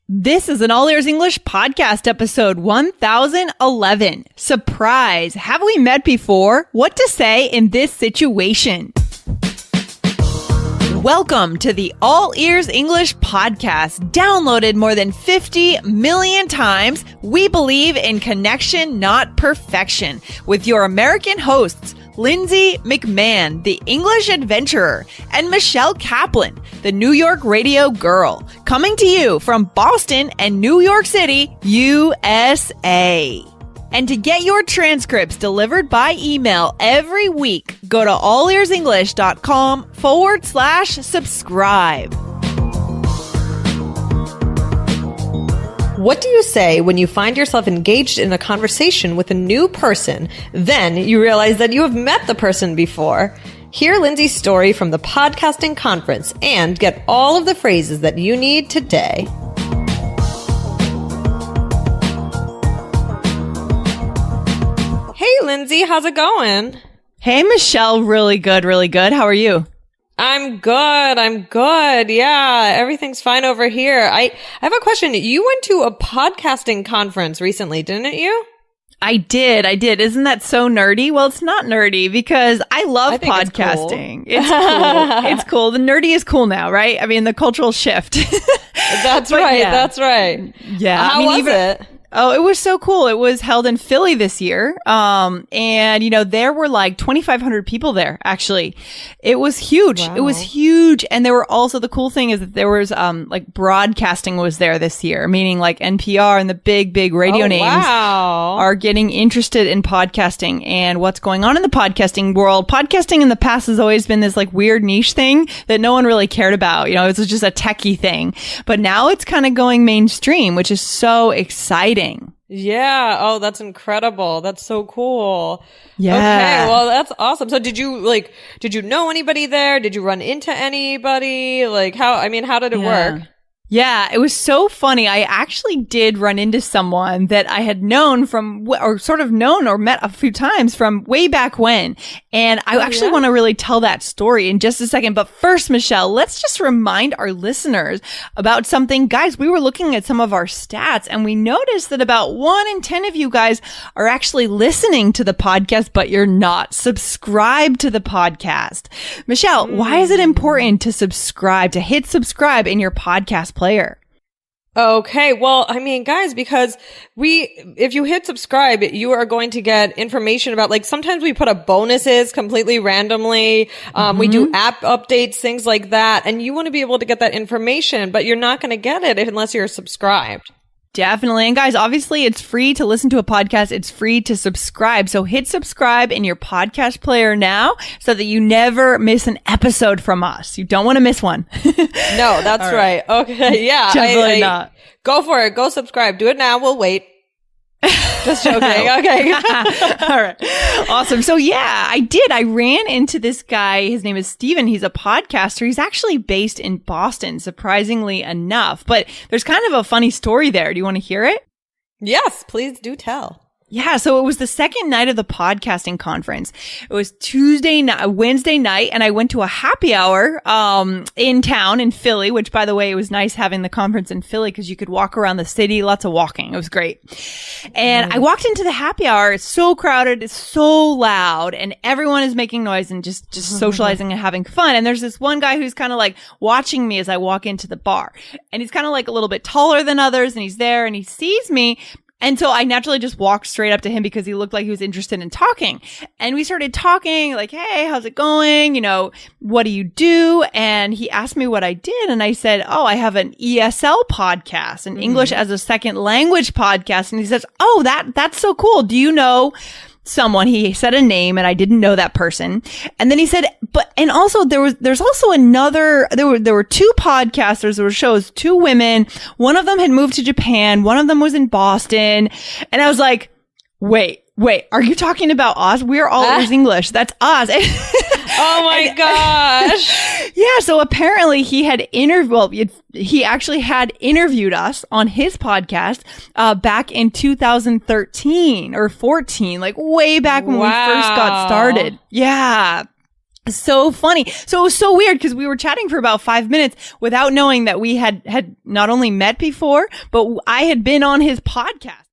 This is an All Ears English podcast episode 1011. Surprise! Have we met before? What to say in this situation? Welcome to the All Ears English podcast. Downloaded more than 50 million times. We believe in connection, not perfection. With your American hosts, Lindsay McMahon, the English adventurer, and Michelle Kaplan, the New York radio girl, coming to you from Boston and New York City, USA. And to get your transcripts delivered by email every week, go to allearsenglish.com/subscribe. What do you say when you find yourself engaged in a conversation with a new person, then you realize that you have met the person before? Hear Lindsay's story from the podcasting conference and get all of the phrases that you need today. Hey, Lindsay, how's it going? Hey, Michelle. Really good, really good. How are you? I'm good. Yeah, everything's fine over here. I have a question. You went to a podcasting conference recently, didn't you? I did. Isn't that so nerdy? Well, it's not nerdy because I love podcasting. It's cool. It's cool. The nerdy is cool now, right? I mean, the cultural shift. That's right. Yeah. That's right. Yeah. How was it? Oh, it was so cool. It was held in Philly this year. And, you know, there were like 2,500 people there, actually. It was huge. Wow. It was huge. And there were also, the cool thing is that there was, like broadcasting was there this year, meaning like NPR and the big radio names are getting interested in podcasting and what's going on in the podcasting world. Podcasting in the past has always been this like weird niche thing that no one really cared about. You know, it was just a techie thing, but now it's kind of going mainstream, which is so exciting. Yeah. Oh, that's incredible. That's so cool. Yeah. Okay. Well, that's awesome. So did you know anybody there? Did you run into anybody? Like how did it work? Yeah, it was so funny. I actually did run into someone that I had known from, or sort of known or met a few times from way back when. And I actually want to really tell that story in just a second. But first, Michelle, let's just remind our listeners about something. Guys, we were looking at some of our stats and we noticed that about 1 in 10 of you guys are actually listening to the podcast, but you're not subscribed to the podcast. Michelle, why is it important to subscribe, to hit subscribe in your podcast player? Okay. Well, I mean, guys, because if you hit subscribe, you are going to get information about, like, sometimes we put up bonuses completely randomly. We do app updates, things like that. And you want to be able to get that information, but you're not going to get it unless you're subscribed. Definitely. And guys, obviously it's free to listen to a podcast. It's free to subscribe. So hit subscribe in your podcast player now so that you never miss an episode from us. You don't want to miss one. No, that's right. Okay. Yeah. Definitely not. Go for it. Go subscribe. Do it now. We'll wait. Just joking. Okay. All right. Awesome. So yeah, I did. I ran into this guy. His name is Steven. He's a podcaster. He's actually based in Boston, surprisingly enough. But there's kind of a funny story there. Do you want to hear it? Yes, please do tell. Yeah, so it was the second night of the podcasting conference. It was Wednesday night, and I went to a happy hour in town in Philly, which, by the way, it was nice having the conference in Philly because you could walk around the city, lots of walking. It was great. And I walked into the happy hour. It's so crowded, it's so loud, and everyone is making noise and just socializing and having fun. And there's this one guy who's kind of like watching me as I walk into the bar. And he's kind of like a little bit taller than others, and he's there, and he sees me. And so I naturally just walked straight up to him because he looked like he was interested in talking. And we started talking like, hey, how's it going? You know, what do you do? And he asked me what I did. And I said, oh, I have an ESL podcast, an English as a second language podcast. And he says, oh, that's so cool. Do you know someone? He said a name and I didn't know that person. And then he said, and also there's also there were two podcasters, there were shows, two women. One of them had moved to Japan. One of them was in Boston. And I was like, wait, are you talking about Oz? We're all Ears English. That's Oz. Oh my gosh. Yeah. So apparently he actually had interviewed us on his podcast, back in 2013 or 14, like way back when we first got started. Yeah. So funny. So it was so weird because we were chatting for about 5 minutes without knowing that we had not only met before, but I had been on his podcast.